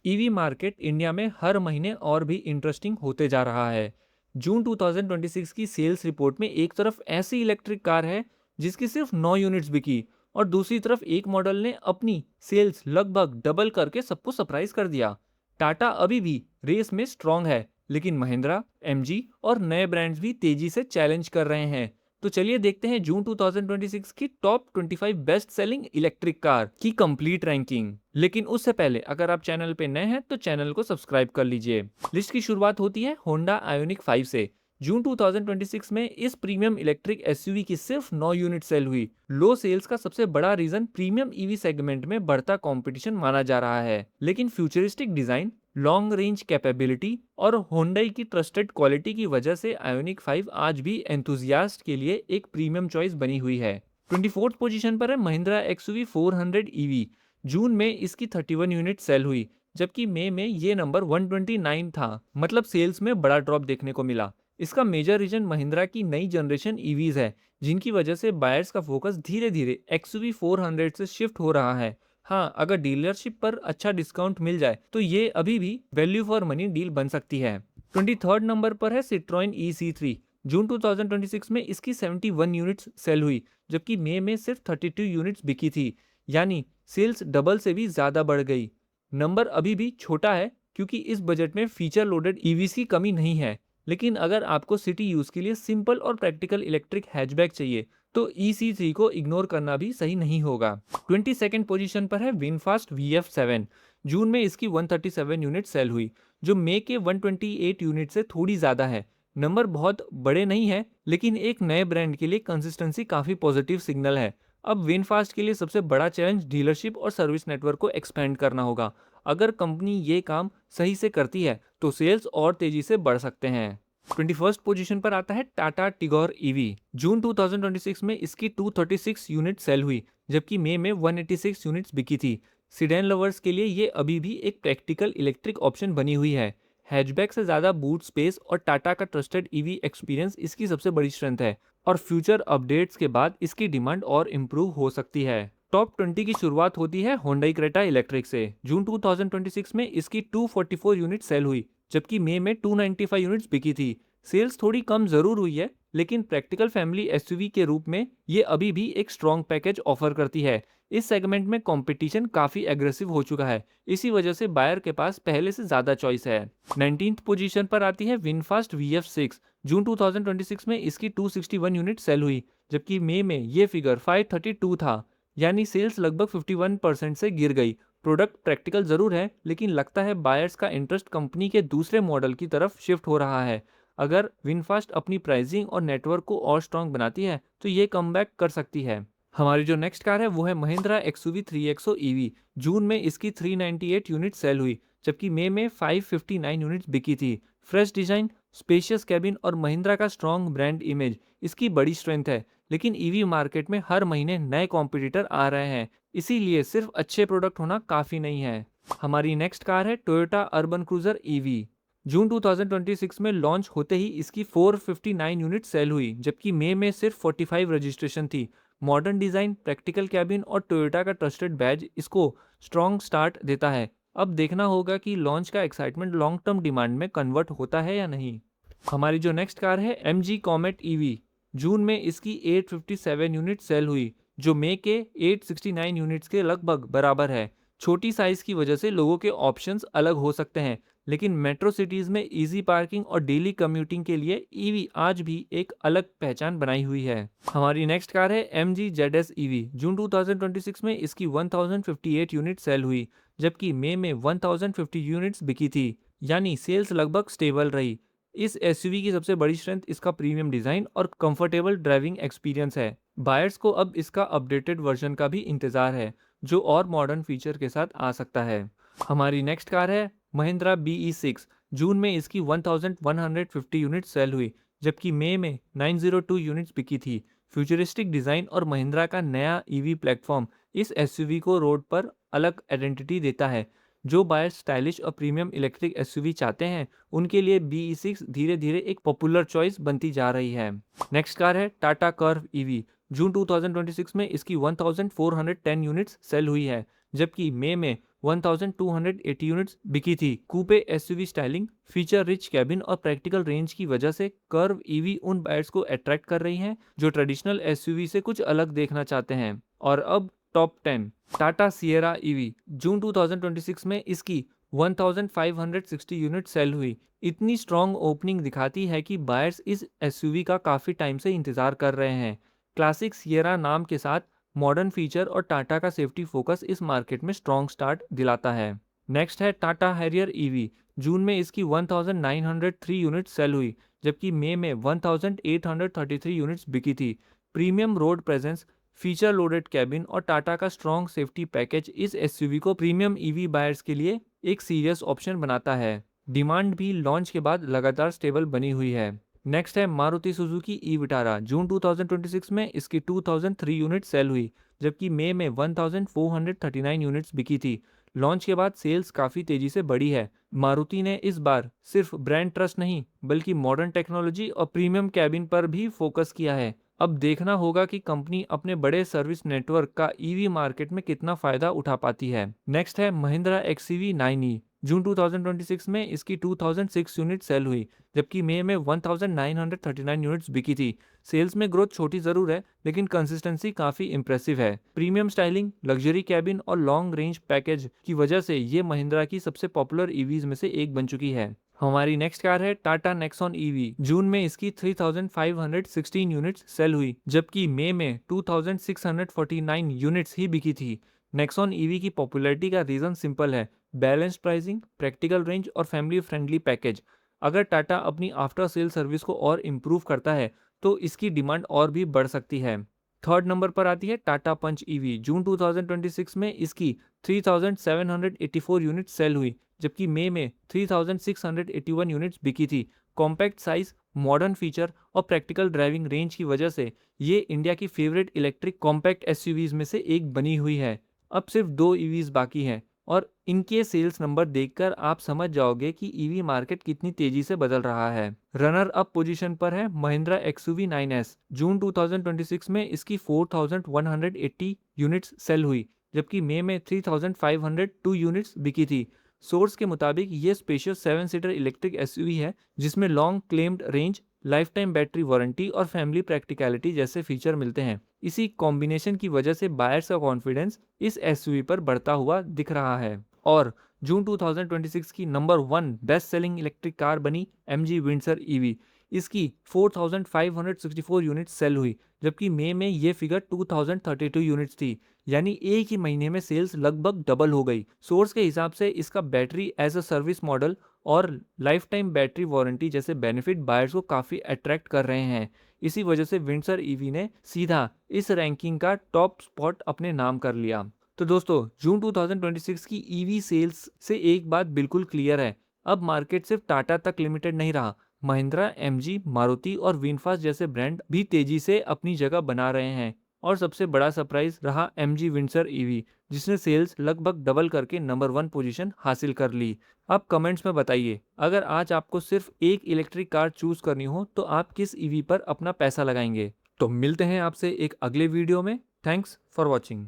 EV market India में हर महीने और भी इंटरेस्टिंग होते जा रहा है। जून 2026 की सेल्स रिपोर्ट में एक तरफ ऐसी इलेक्ट्रिक कार है जिसकी सिर्फ 9 यूनिट्स बिकी, और दूसरी तरफ एक मॉडल ने अपनी सेल्स लगभग डबल करके सबको सरप्राइज कर दिया। टाटा अभी भी रेस में स्ट्रांग है, लेकिन महिंद्रा, एमजी और नए ब्रांड्स भी तेजी से चैलेंज कर रहे हैं। तो चलिए देखते हैं जून 2026 की top 25 best selling electric car की कंप्लीट रैंकिंग। लेकिन उससे पहले अगर आप चैनल पे नए हैं तो चैनल को सब्सक्राइब कर लीजिए। लिस्ट की शुरुआत होती है होंडा आयोनिक 5 से। जून 2026 में इस प्रीमियम इलेक्ट्रिक एसयूवी की सिर्फ 9 यूनिट सेल हुई। लो सेल्स का सबसे बड़ा रीजन प्रीमियम ईवी सेगमेंट में बढ़ता कंपटीशन माना जा रहा है, लेकिन futuristic design, long range capability और होंडई की ट्रस्टेड क्वालिटी की वजह से आयोनिक 5 आज भी एंथुजियास्ट के लिए एक प्रीमियम चॉइस बनी हुई है। 24th पोजीशन पर है महिंद्रा एक्सयूवी 400 ईवी। जून में इसकी 31 यूनिट सेल हुई, जबकि मई में ये नंबर 129 था। मतलब सेल्स में बड़ा ड्रॉप देखने को मिला। इसका मेजर रीजन महिंद्रा की नई जनरेशन ईवीज है, जिनकी वजह से बायर्स का फोकस धीरे धीरे एक्सयूवी 400 से शिफ्ट हो रहा है। हाँ, अगर डीलरशिप पर अच्छा डिस्काउंट मिल जाए तो ये अभी भी वैल्यू फॉर मनी डील बन सकती है। 23rd नंबर पर है सिट्रोइन EC3। जून 2026 में इसकी 71 यूनिट्स सेल हुई, जबकि मई में सिर्फ 32 यूनिट्स बिकी थी। यानी सेल्स डबल से भी ज्यादा बढ़ गई। नंबर अभी भी छोटा है क्योंकि इस बजट में फीचर लोडेड ईवीज की कमी नहीं है। लेकिन अगर आपको सिटी यूज के लिए सिंपल और प्रैक्टिकल इलेक्ट्रिक हैचबैक चाहिए तो EC3 को इग्नोर करना भी सही नहीं होगा। 22nd पोजीशन पर है विनफास्ट VF7। जून में इसकी 137 यूनिट सेल हुई, जो मई के 128 यूनिट से थोड़ी ज़्यादा है। नंबर बहुत बड़े नहीं है, लेकिन एक नए ब्रांड के लिए कंसिस्टेंसी काफ़ी पॉजिटिव सिग्नल है। अब विनफास्ट के लिए सबसे बड़ा चैलेंज डीलरशिप और सर्विस नेटवर्क को एक्सपेंड करना होगा। अगर कंपनी ये काम सही से करती है तो सेल्स और तेजी से बढ़ सकते हैं। 21st पोजीशन पर आता है टाटा टिगोर ईवी। जून 2026 में इसकी 236 यूनिट सेल हुई, जबकि मई में 186 यूनिट्स बिकी थी। सिडेन लवर्स के लिए ये अभी भी एक प्रैक्टिकल इलेक्ट्रिक ऑप्शन बनी हुई है। हैचबैक से ज़्यादा बूट स्पेस और टाटा का ट्रस्टेड ईवी एक्सपीरियंस इसकी सबसे बड़ी स्ट्रेंथ है, और फ्यूचर अपडेट्स के बाद इसकी डिमांड और इम्प्रूव हो सकती है। टॉप 20 की शुरुआत होती है होंडई क्रेटा इलेक्ट्रिक से। जून 2026 में इसकी 244 यूनिट सेल हुई, जबकि मई में 295 यूनिट्स बिकी थी। सेल्स थोड़ी कम जरूर हुई है, लेकिन प्रैक्टिकल फैमिली एसयूवी के रूप में ये अभी भी एक स्ट्रॉन्ग पैकेज ऑफर करती है। इस सेगमेंट में कंपटीशन काफी एग्रेसिव हो चुका है, इसी वजह से बायर के पास पहले से ज्यादा चॉइस है। 19th पोजीशन पर आती है विनफास्ट VF6। जून 2026 में इसकी 261 यूनिट सेल हुई, जबकि मई में ये फिगर 532 था। यानी सेल्स लगभग 51% से गिर गई। प्रोडक्ट प्रैक्टिकल जरूर है, लेकिन लगता है बायर्स का इंटरेस्ट कंपनी के दूसरे मॉडल की तरफ शिफ्ट हो रहा है। अगर विनफास्ट अपनी प्राइसिंग और नेटवर्क को और स्ट्रांग बनाती है तो ये कमबैक कर सकती है। हमारी जो नेक्स्ट कार है वो है महिंद्रा एक्सयूवी 3XO ईवी। जून में इसकी 398 यूनिट सेल हुई, जबकि मई में 559 यूनिट्स बिकी थी। फ्रेश डिजाइन, स्पेशियस कैबिन और महिंद्रा का स्ट्रॉन्ग ब्रांड इमेज इसकी बड़ी स्ट्रेंथ है। लेकिन ईवी मार्केट में हर महीने नए कॉम्पिटिटर आ रहे हैं, इसीलिए सिर्फ अच्छे प्रोडक्ट होना काफ़ी नहीं है। हमारी नेक्स्ट कार है टोयोटा अर्बन क्रूजर ईवी। जून 2026 में लॉन्च होते ही इसकी 459 यूनिट सेल हुई, जबकि मई में सिर्फ 45 रजिस्ट्रेशन थी। मॉडर्न डिज़ाइन, प्रैक्टिकल कैबिन और टोयोटा का ट्रस्टेड बैज इसको स्ट्रॉन्ग स्टार्ट देता है। अब देखना होगा कि लॉन्च का एक्साइटमेंट लॉन्ग टर्म डिमांड में कन्वर्ट होता है या नहीं। हमारी जो नेक्स्ट कार है MG कॉमेट ईवी। जून में इसकी 857 यूनिट सेल हुई, जो मई के 869 यूनिट्स के लगभग बराबर है। छोटी साइज की वजह से लोगों के ऑप्शंस अलग हो सकते हैं, लेकिन मेट्रो सिटीज में इजी पार्किंग और डेली कम्यूटिंग के लिए ईवी आज भी एक अलग पहचान बनाई हुई है। हमारी नेक्स्ट कार है MG ZS ईवी। जून 2026 में इसकी 1058 यूनिट सेल हुई, जबकि मई में 1050 यूनिट्स बिकी थी। यानी सेल्स लगभग स्टेबल रही। इस एसयूवी की सबसे बड़ी स्ट्रेंथ इसका प्रीमियम डिजाइन और कंफर्टेबल ड्राइविंग एक्सपीरियंस है। बायर्स को अब इसका अपडेटेड वर्जन का भी इंतजार है, जो और मॉडर्न फीचर के साथ आ सकता है। हमारी नेक्स्ट कार है महिंद्रा BE6। जून में इसकी 1150 यूनिट सेल हुई, जबकि मई में 902 यूनिट्स बिकी थी। फ्यूचरिस्टिक डिजाइन और महिंद्रा का नया ईवी प्लेटफॉर्म इस एसयूवी को रोड पर अलग आइडेंटिटी देता है। जो बायर स्टाइलिश और प्रीमियम इलेक्ट्रिक एसयूवी चाहते हैं, उनके लिए BE6 धीरे धीरे एक पॉपुलर चॉइस बनती जा रही है। नेक्स्ट कार है टाटा कर्व ईवी। जून 2026 में इसकी 1410 यूनिट्स सेल हुई है, जबकि मई में 1280 यूनिट्स बिकी थी। Coupe SUV styling, feature rich cabin और प्रैक्टिकल रेंज की वजह से कर्व ईवी उन बायर्स को अट्रैक्ट कर रही हैं जो ट्रेडिशनल एसयूवी से कुछ अलग देखना चाहते हैं। और अब टॉप 10। टाटा सिएरा ईवी, जून 2026 में इसकी 1560 यूनिट सेल हुई। इतनी स्ट्रॉन्ग ओपनिंग दिखाती है कि बायर्स इस एसयूवी का काफ़ी टाइम से इंतज़ार कर रहे हैं। क्लासिक सिएरा नाम के साथ मॉडर्न फीचर और टाटा का सेफ्टी फोकस इस मार्केट में स्ट्रॉन्ग स्टार्ट दिलाता है। नेक्स्ट है टाटा हैरियर ईवी। जून में इसकी 1903 यूनिट सेल हुई, जबकि मई में 1833 यूनिट्स बिकी थी। Premium road presence, feature loaded cabin और टाटा का स्ट्रॉन्ग सेफ्टी पैकेज इस एसयूवी को प्रीमियम ईवी बायर्स के लिए एक सीरियस ऑप्शन बनाता है। डिमांड भी लॉन्च के बाद लगातार स्टेबल बनी हुई है। नेक्स्ट है मारुति सुजुकी ई विटारा। जून 2026 में इसकी 2003 यूनिट सेल हुई, जबकि मई में 1439 यूनिट्स बिकी थी। लॉन्च के बाद सेल्स काफ़ी तेज़ी से बढ़ी है। मारुति ने इस बार सिर्फ ब्रांड ट्रस्ट नहीं, बल्कि मॉडर्न टेक्नोलॉजी और प्रीमियम कैबिन पर भी फोकस किया है। अब देखना होगा कि कंपनी अपने बड़े सर्विस नेटवर्क का ईवी मार्केट में कितना फ़ायदा उठा पाती है। नेक्स्ट है महिंद्रा एक्सयूवी 9e। जून 2026 में इसकी 2006 यूनिट सेल हुई, जबकि मई में 1939 यूनिट्स बिकी थी। सेल्स में ग्रोथ छोटी ज़रूर है, लेकिन कंसिस्टेंसी काफ़ी इंप्रेसिव है। प्रीमियम स्टाइलिंग, लग्जरी कैबिन और लॉन्ग रेंज पैकेज की वजह से ये महिंद्रा की सबसे पॉपुलर ईवीज में से एक बन चुकी है। हमारी नेक्स्ट कार है टाटा नेक्सॉन ईवी। जून में इसकी 3516 यूनिट्स सेल हुई, जबकि मई में 2649 यूनिट्स ही बिकी थी। नेक्सॉन ईवी की पॉपुलैरिटी का रीज़न सिंपल है, बैलेंस्ड प्राइसिंग, प्रैक्टिकल रेंज और फैमिली फ्रेंडली पैकेज। अगर टाटा अपनी आफ्टर सेल सर्विस को और इम्प्रूव करता है तो इसकी डिमांड और भी बढ़ सकती है। थर्ड नंबर पर आती है टाटा पंच ईवी। जून 2026 में इसकी 3784 यूनिट सेल हुई, जबकि मई में 3681 यूनिट्स बिकी थी। कॉम्पैक्ट साइज, मॉडर्न फीचर और प्रैक्टिकल ड्राइविंग रेंज की वजह से ये इंडिया की फेवरेट इलेक्ट्रिक कॉम्पैक्ट एसयूवीज में से एक बनी हुई है। अब सिर्फ 2 ईवीज बाकी हैं और इनके सेल्स नंबर देखकर आप समझ जाओगे कि ईवी मार्केट कितनी तेजी से बदल रहा है। रनर अप पोजीशन पर है महिंद्रा एक्सयूवी 9s। जून 2026 में इसकी 4180 यूनिट्स सेल हुई, जबकि मई में 3502 यूनिट्स बिकी थी। सोर्स के मुताबिक ये स्पेशियस 7 सीटर इलेक्ट्रिक एसयूवी है, जिसमें long claimed range, life time battery warranty और फैमिली प्रैक्टिकलिटी जैसे फीचर मिलते हैं। इसी कॉम्बिनेशन की वजह से बायर्स का कॉन्फिडेंस इस एसयूवी पर बढ़ता हुआ दिख रहा है। और जून 2026 की number 1 best selling electric car बनी MG विंडसर ईवी। इसकी 4564 यूनिट सेल हुई, जबकि मई में ये फिगर 2032 यूनिट्स थी। यानी एक ही महीने में सेल्स लगभग डबल हो गई। सोर्स के हिसाब से इसका battery as a service model और लाइफ टाइम बैटरी वारंटी जैसे बेनिफिट बायर्स को काफ़ी अट्रैक्ट कर रहे हैं। इसी वजह से विंडसर ईवी ने सीधा इस रैंकिंग का टॉप स्पॉट अपने नाम कर लिया। तो दोस्तों, जून 2026 की ईवी सेल्स से एक बात बिल्कुल क्लियर है, अब मार्केट सिर्फ टाटा तक लिमिटेड नहीं रहा। महिंद्रा, MG, मारुति और विनफास्ट जैसे ब्रांड भी तेजी से अपनी जगह बना रहे हैं। और सबसे बड़ा सरप्राइज रहा MG विंडसर ईवी, जिसने सेल्स लगभग डबल करके नंबर 1 पोजीशन हासिल कर ली। अब कमेंट्स में बताइए, अगर आज आपको सिर्फ एक इलेक्ट्रिक कार चूज करनी हो तो आप किस ईवी पर अपना पैसा लगाएंगे। तो मिलते हैं आपसे एक अगले वीडियो में। Thanks for watching.